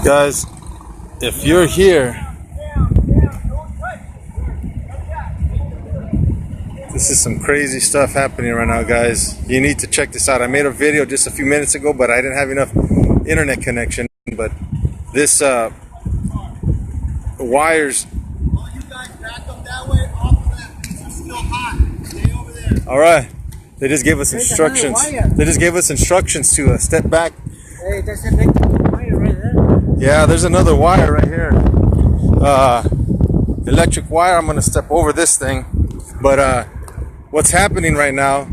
Guys, if you're here, this is some crazy stuff happening right now, guys. You need to check this out. I made a video just a few minutes ago, but I didn't have enough internet connection. But this wires. Oh, you guys back up that way, off of that. These are still hot. Stay over there. All right. They just gave us instructions. They just gave us instructions to step back. Hey, there's a big wire right there. Yeah, there's another wire right here. Electric wire. I'm gonna step over this thing. But what's happening right now,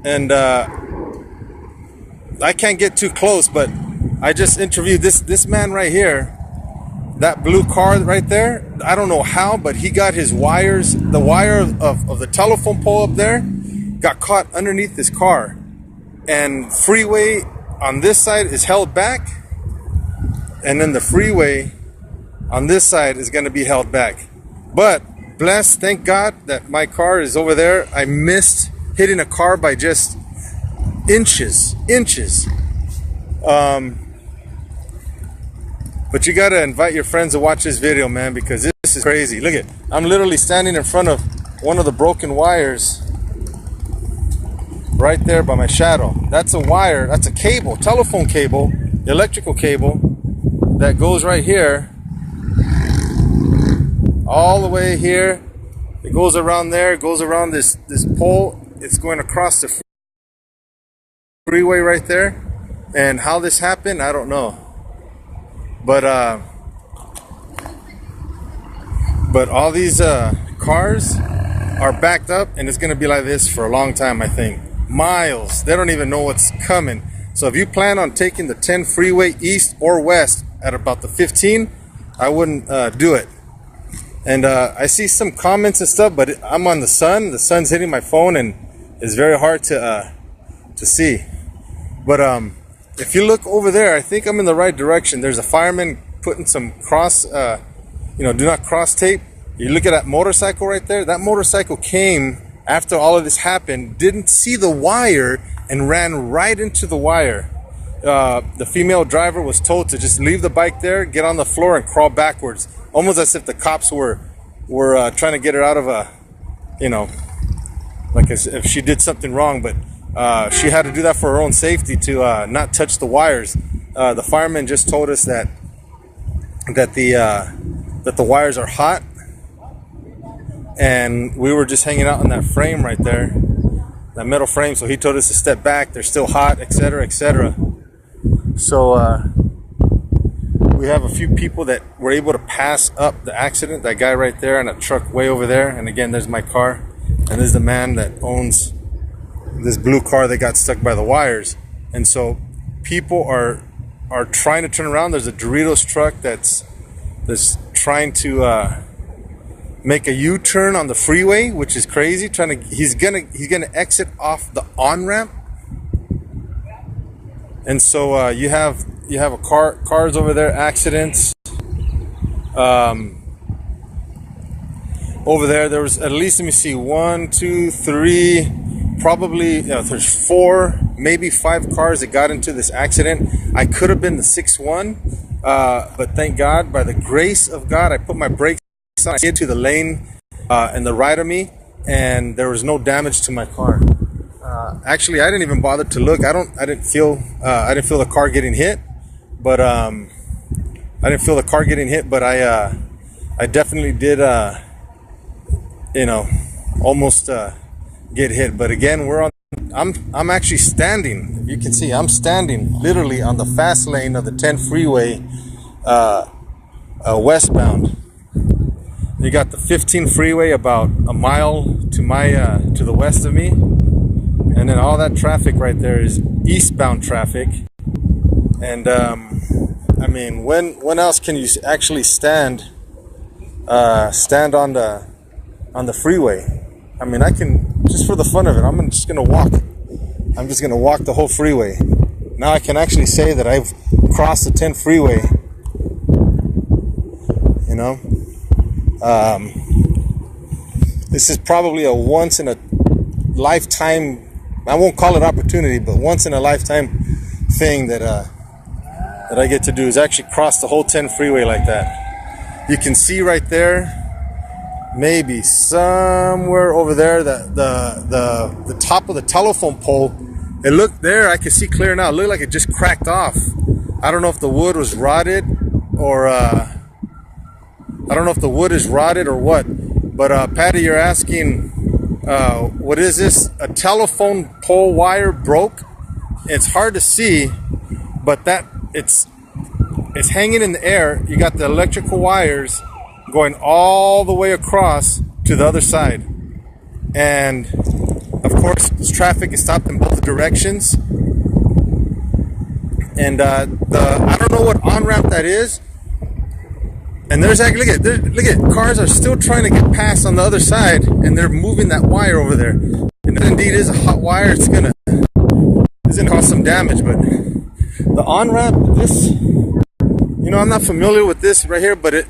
and I can't get too close, but I just interviewed this man right here. That blue car right there, I don't know how, but he got his wires, the wire of the telephone pole up there got caught underneath his car. And Freeway on this side is held back, and then the Freeway on this side is going to be held back. But blessed, thank God that my car is over there. I missed hitting a car by just inches. But you gotta invite your friends to watch this video, man, because this is crazy. Look at, I'm literally standing in front of one of the broken wires right there by my shadow. That's a wire, that's a cable, telephone cable, electrical cable that goes right here, all the way here. It goes around there, it goes around this pole. It's going across the freeway right there. And how this happened, I don't know. But all these cars are backed up, and it's gonna be like this for a long time, I think. Miles. They don't even know what's coming. So if you plan on taking the 10 freeway east or west at about the 15, I wouldn't do it. And I see some comments and stuff, but I'm on the sun. The sun's hitting my phone, and it's very hard to see. But if you look over there, I think I'm in the right direction. There's a fireman putting some cross, do not cross tape. You look at that motorcycle right there. That motorcycle came after all of this happened, didn't see the wire, and ran right into the wire. The female driver was told to just leave the bike there, get on the floor, and crawl backwards, almost as if the cops were trying to get her out of like as if she did something wrong. But she had to do that for her own safety to not touch the wires. The fireman just told us that the wires are hot, and we were just hanging out on that frame right there, that metal frame. So he told us to step back. They're still hot, etc., etc. So we have a few people that were able to pass up the accident. That guy right there, and a truck way over there. And again, there's my car, and there's the man that owns this blue car that got stuck by the wires. And so people are trying to turn around. There's a Doritos truck that's trying to make a U-turn on the freeway, which is crazy. He's gonna exit off the on-ramp. And so you have a cars over there, accidents. Over there was at least, let me see, 1, 2, 3, probably there's 4, maybe 5 cars that got into this accident. I could have been the 6th one, but thank God, by the grace of God, I put my brakes on into the lane and the right of me, and there was no damage to my car. Actually, I didn't even bother to look. I didn't feel the car getting hit, but I definitely did almost get hit. But again, I'm actually standing. You can see I'm standing literally on the fast lane of the 10 freeway westbound. You got the 15 freeway about a mile to the west of me, and then all that traffic right there is eastbound traffic. And I mean, when else can you actually stand on the freeway? I mean, I can, just for the fun of it, I'm just gonna walk the whole freeway. Now I can actually say that I've crossed the 10 freeway. This is probably a once in a lifetime, I won't call it opportunity, but once in a lifetime thing that that I get to do is actually cross the whole 10 freeway like that. You can see right there, maybe somewhere over there, the top of the telephone pole. It looked there, I can see clear now. It looked like it just cracked off. I don't know if the wood was rotted or I don't know if the wood is rotted or what. But Patty, you're asking, what is this? A telephone pole wire broke. It's hard to see, but that it's hanging in the air. You got the electrical wires going all the way across to the other side, and of course traffic is stopped in both directions. And I don't know what on-ramp that is. And there's actually, look at cars are still trying to get past on the other side, and they're moving that wire over there. And that indeed is a hot wire. It's gonna cause some damage. But the on-ramp, this, you know, I'm not familiar with this right here, but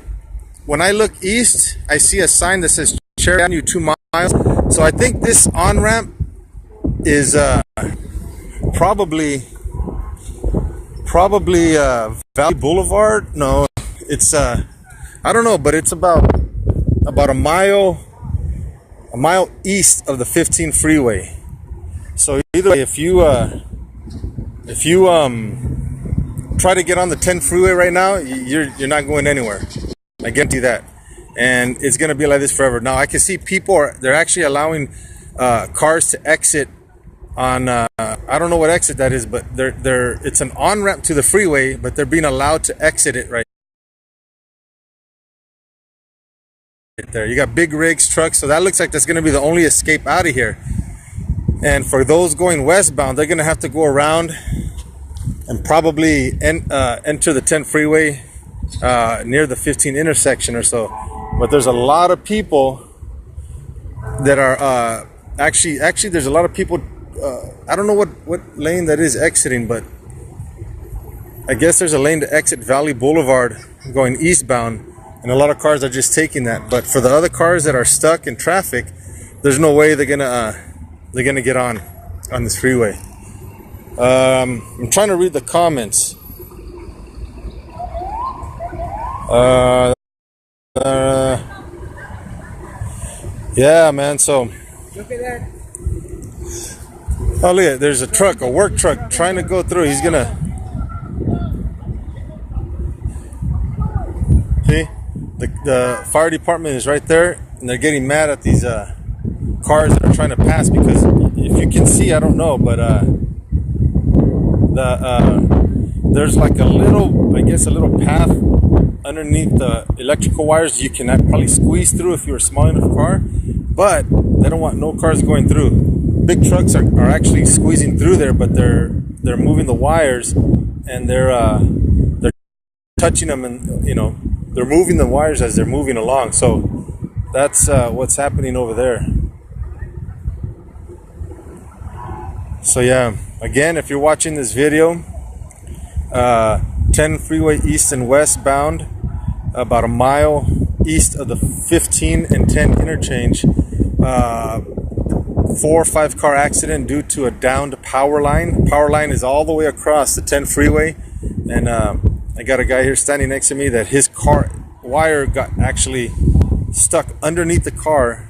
when I look east, I see a sign that says Cherry Avenue 2 miles. So I think this on-ramp is probably Valley Boulevard. No, it's I don't know, but it's about a mile east of the 15 freeway. So either way, if you try to get on the 10 freeway right now, you're not going anywhere. I guarantee that. And it's gonna be like this forever. Now I can see they're actually allowing cars to exit on I don't know what exit that is, but it's an on-ramp to the freeway, but they're being allowed to exit it right there. You got big rigs, trucks, so that looks like that's going to be the only escape out of here. And for those going westbound, they're going to have to go around and probably enter the 10 freeway near the 15 intersection or so. But there's a lot of people that are actually there's a lot of people. I don't know what lane that is exiting, but I guess there's a lane to exit Valley Boulevard going eastbound. And a lot of cars are just taking that. But for the other cars that are stuck in traffic, there's no way they're gonna get on this freeway. I'm trying to read the comments. Yeah, man. So Look at that. oh, look at, there's a work truck trying to go through. He's gonna see. The fire department is right there, and they're getting mad at these cars that are trying to pass, because if you can see, I don't know, but there's like a little path underneath the electrical wires you can probably squeeze through if you're a small enough car, but they don't want no cars going through. Big trucks are actually squeezing through there, but they're moving the wires, and they're touching them, and you know, they're moving the wires as they're moving along. So that's what's happening over there. So yeah, again, if you're watching this video, 10 freeway east and westbound, about a mile east of the 15 and 10 interchange, 4 or 5 car accident due to a downed power line. Power line is all the way across the 10 freeway, and I got a guy here standing next to me that his car wire got actually stuck underneath the car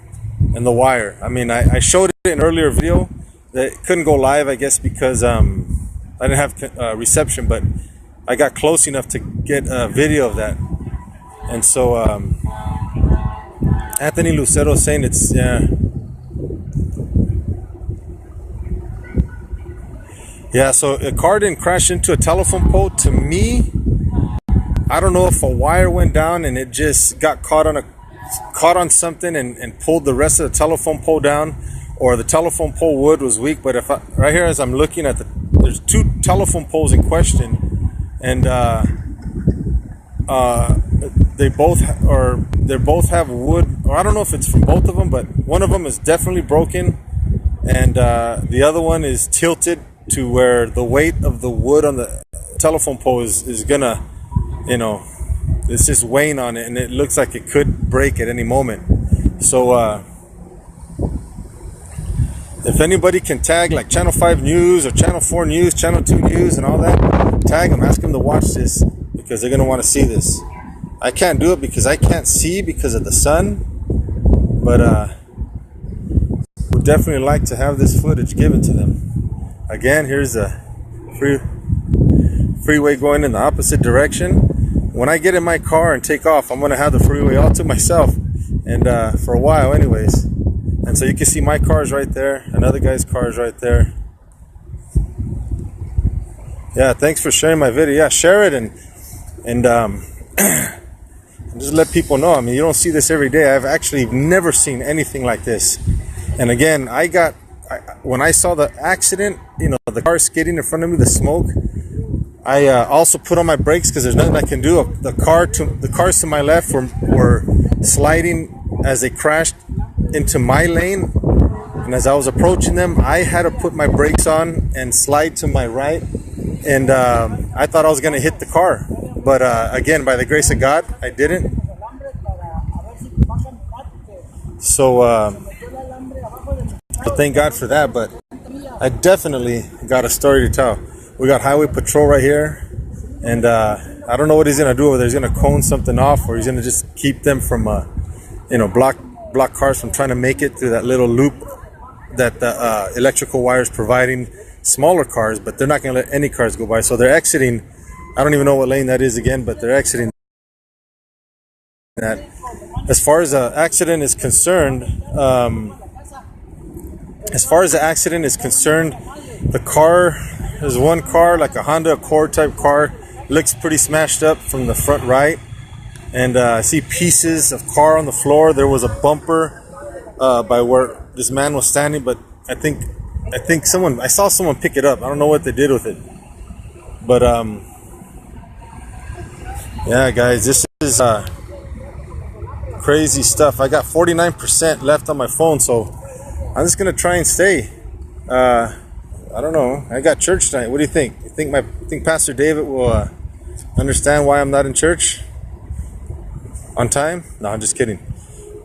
and the wire. I mean, I showed it in an earlier video that it couldn't go live, I guess, because I didn't have reception, but I got close enough to get a video of that. And so Anthony Lucero saying it's yeah, so a car didn't crash into a telephone pole. To me, I don't know if a wire went down and it just got caught on something and pulled the rest of the telephone pole down, or the telephone pole wood was weak. But right here, as I'm looking at there's 2 telephone poles in question, and they both have wood, or I don't know if it's from both of them, but one of them is definitely broken, and the other one is tilted to where the weight of the wood on the telephone pole is gonna, you know, it's just weighing on it, and it looks like it could break at any moment. So If anybody can tag like Channel 5 News or Channel 4 News, Channel 2 News and all that, tag them, ask them to watch this because they're going to want to see this. I can't do it because I can't see because of the sun, but would definitely like to have this footage given to them. Again, here's the freeway going in the opposite direction. When I get in my car and take off, I'm going to have the freeway all to myself, and for a while anyways. And so you can see my car's right there, another guy's car is right there. Yeah, thanks for sharing my video. Yeah, share it and just let people know. I mean, you don't see this every day. I've actually never seen anything like this. And again, when I saw the accident, you know, the car skidding in front of me, the smoke, I also put on my brakes because there's nothing I can do. The cars to my left were sliding as they crashed into my lane, and as I was approaching them, I had to put my brakes on and slide to my right, and I thought I was going to hit the car, but again, by the grace of God, I didn't. So thank God for that. But I definitely got a story to tell. We got highway patrol right here, and I don't know what he's going to do over there. He's going to cone something off, or he's going to just keep them from block cars from trying to make it through that little loop that the electrical wire is providing smaller cars, but they're not going to let any cars go by. So they're exiting. I don't even know what lane that is again, but they're exiting that. As far as the accident is concerned, the car, there's one car, like a Honda Accord type car, looks pretty smashed up from the front right. And I see pieces of car on the floor. There was a bumper by where this man was standing, but I saw someone pick it up. I don't know what they did with it. But yeah, guys, this is crazy stuff. I got 49% left on my phone, so I'm just gonna try and stay. I don't know. I got church tonight. What do you think? You think Pastor David will understand why I'm not in church on time? No, I'm just kidding.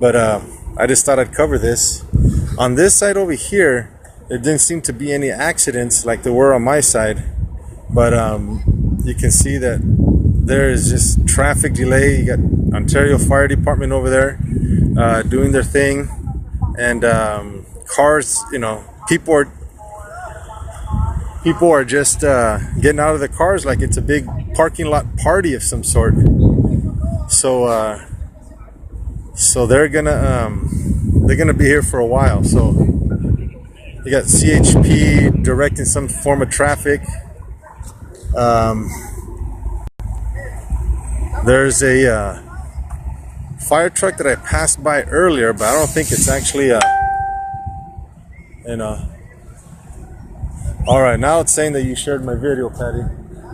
But I just thought I'd cover this. On this side over here, there didn't seem to be any accidents like there were on my side. But you can see that there is just traffic delay. You got Ontario Fire Department over there doing their thing. And cars, you know, people are just getting out of the cars like it's a big parking lot party of some sort. So they're gonna be here for a while. So you got CHP directing some form of traffic. There's a fire truck that I passed by earlier, but I don't think it's actually all right, now it's saying that you shared my video, Patty.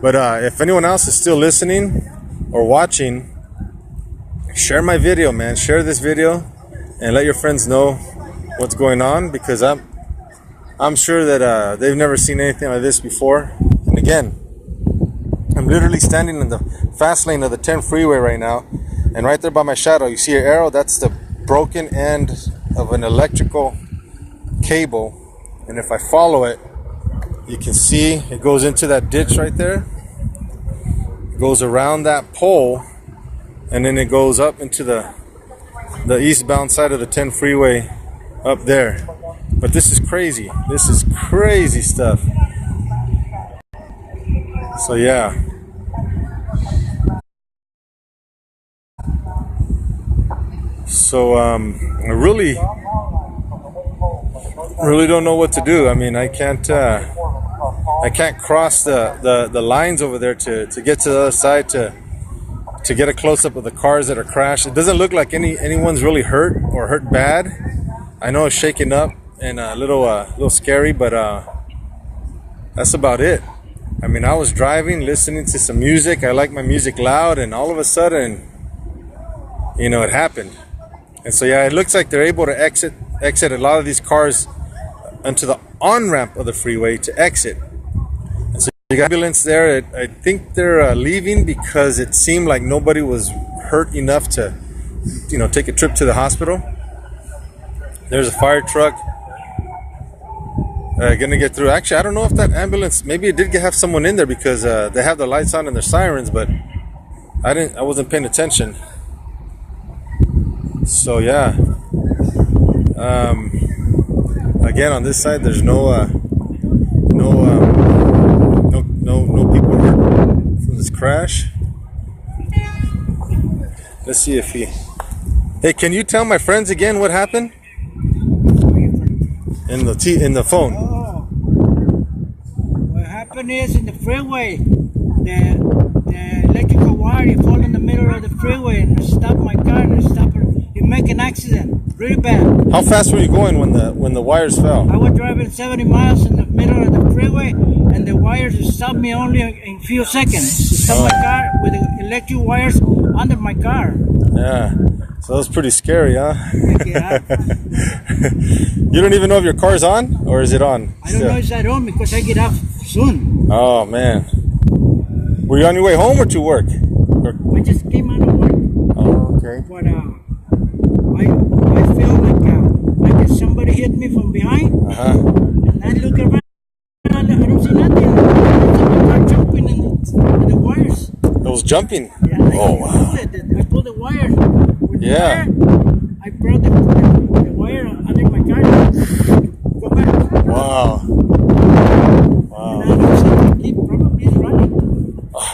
But if anyone else is still listening or watching, share my video, man. Share this video and let your friends know what's going on, because I'm sure that they've never seen anything like this before. And again, I'm literally standing in the fast lane of the 10 freeway right now, and right there by my shadow, you see your arrow? That's the broken end of an electrical cable, and if I follow it, you can see it goes into that ditch right there. It goes around that pole, and then it goes up into the eastbound side of the 10 freeway up there. But this is crazy. This is crazy stuff. So yeah. So I really don't know what to do. I mean, I can't cross the lines over there to get to the other side to get a close-up of the cars that are crashed. It doesn't look like anyone's really hurt or hurt bad. I know it's shaken up and a little scary, but that's about it. I mean, I was driving, listening to some music. I like my music loud, and all of a sudden, you know, it happened. And so yeah, it looks like they're able to exit a lot of these cars onto the on-ramp of the freeway to exit. And so you got ambulance there. I think they're leaving because it seemed like nobody was hurt enough to, you know, take a trip to the hospital. There's a fire truck gonna get through. Actually, I don't know if that ambulance, maybe it did have someone in there because they have the lights on and their sirens, but I wasn't paying attention. So yeah, again on this side there's no people hurt from this crash. Let's see if he. Hey, can you tell my friends again what happened? In the phone. Oh, what happened is in the freeway, the electrical wire fall in the middle of the freeway and stopped my car and it make an accident really bad. How fast were you going when the wires fell? I was driving 70 miles in the middle of the freeway and the wires stopped me only in a few seconds. Stopped my car with the electric wires under my car. Yeah. So that was pretty scary, huh? Yeah. You don't even know if your car's on, or is it on? I don't know if it's on because I get off soon. Oh man, were you on your way home or to work? I just came out of work. Oh, okay. But I feel like if somebody hit me from behind, and I look around, I don't see nothing. I'm jumping in the wires. It was jumping. Yeah, oh wow. I pulled the wire. Yeah. I brought the wire under my car. Go back. Wow. Wow. And I keep probably running. Oh,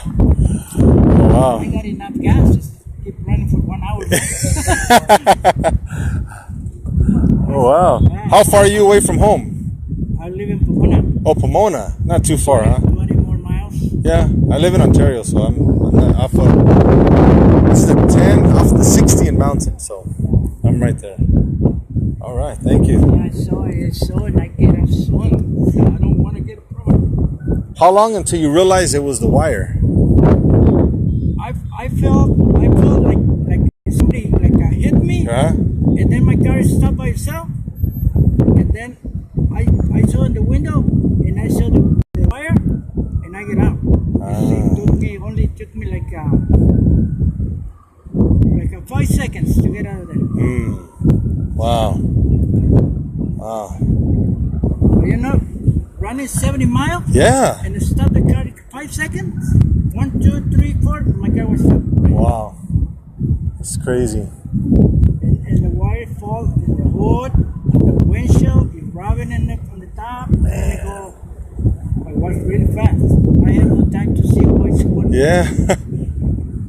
wow. I got enough gas. Just keep running for 1 hour. Oh wow. How far are you away from home? I live in Pomona. Oh, Pomona. Not too far, huh? 20 more miles. Yeah, I live in Ontario, so I'm not off of. This is the 10 off the 60 mountain, so I'm right there. All right, thank you. Yeah, I saw it. I get off soon. So I don't want to get a problem. How long until you realized it was the wire? I felt like somebody hit me, and then my car stopped by itself, and then I saw in the window, and I saw the wire, and I get out. It only took me like 5 seconds to get out of there. Wow. Wow. You know, running 70 miles. Yeah. And it stopped the car in 5 seconds. 1, 2, 3, 4. My car was stopped. Wow. It's crazy. And the wire falls in the hood, the windshield, you're rubbing on the top, and then it go. I was really fast. I had no time to see what's going on. Yeah.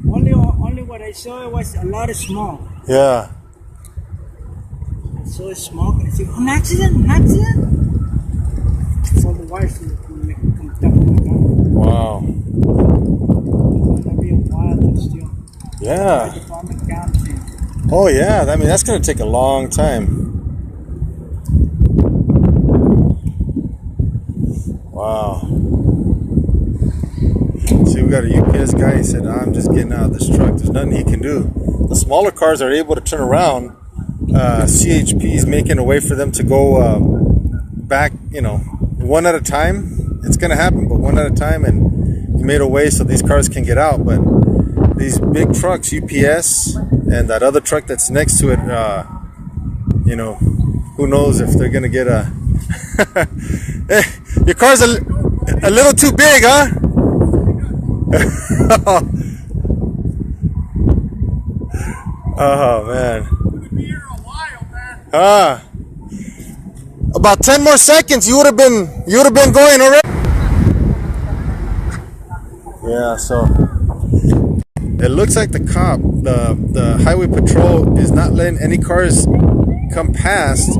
Only what I saw was a lot of smoke. Yeah. I saw smoke and I said, an accident. I saw the wires come down on my car. Wow. That'd be a while still. Yeah. The department comes in. Oh yeah. I mean, that's gonna take a long time. Wow. See, we got a UPS guy. He said, I'm just getting out of this truck. There's nothing he can do. The smaller cars are able to turn around. CHP is making a way for them to go back, one at a time. It's going to happen, but one at a time. And he made a way so these cars can get out. But these big trucks, UPS, and that other truck that's next to it, who knows if they're going to get a... Your car's a little too big, huh? Oh man. About 10 more seconds, you would have been going already. Yeah, so it looks like the cop, the highway patrol is not letting any cars come past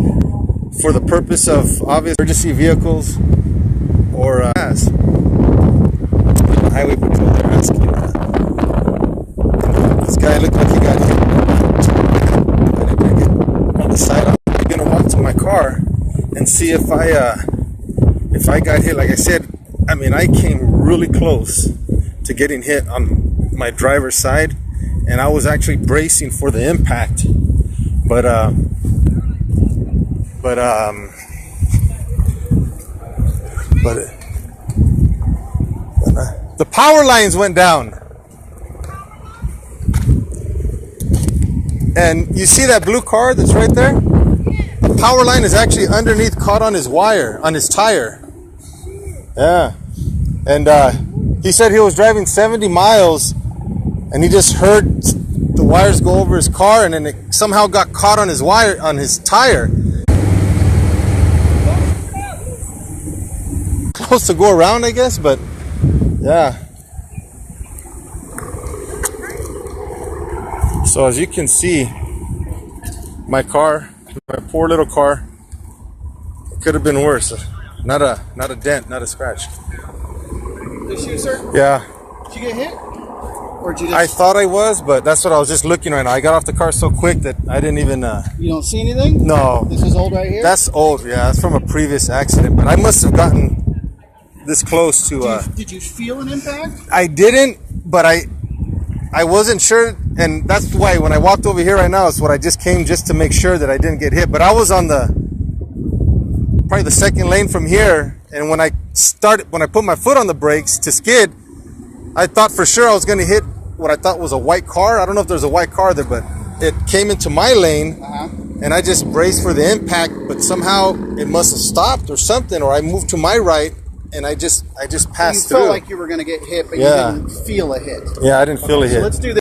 for the purpose of obvious emergency vehicles or gas. The highway patrol, they're asking. This guy looked like he got hit. On the side, I'm gonna walk to my car and see if I got hit. Like I said, I mean, I came really close to getting hit on my driver's side, and I was actually bracing for the impact. But the power lines went down. And you see that blue car that's right there? power line is actually underneath, caught on his wire, on his tire. Yeah. And he said he was driving 70 miles and he just heard the wires go over his car, and then it somehow got caught on his wire, on his tire. Close to go around, I guess, but yeah. So as you can see, my car, my poor little car, it could have been worse. Not a dent, not a scratch. This you, sir? Yeah. Did you get hit? Or did you just... I thought I was, but that's what I was just looking right now. I got off the car so quick that I didn't even... You don't see anything? No. This is old right here? That's old, yeah. That's from a previous accident, but I must have gotten this close to... Did you feel an impact? I didn't, but I wasn't sure, and that's why when I walked over here right now, it's what I just came just to make sure that I didn't get hit. But I was on probably the second lane from here, and when I put my foot on the brakes to skid, I thought for sure I was going to hit what I thought was a white car. I don't know if there's a white car there, but it came into my lane, and I just braced for the impact, but somehow it must have stopped or something, or I moved to my right, and I just passed through. You felt like you were going to get hit, but you didn't feel a hit. Yeah, I didn't feel a hit. So let's do this.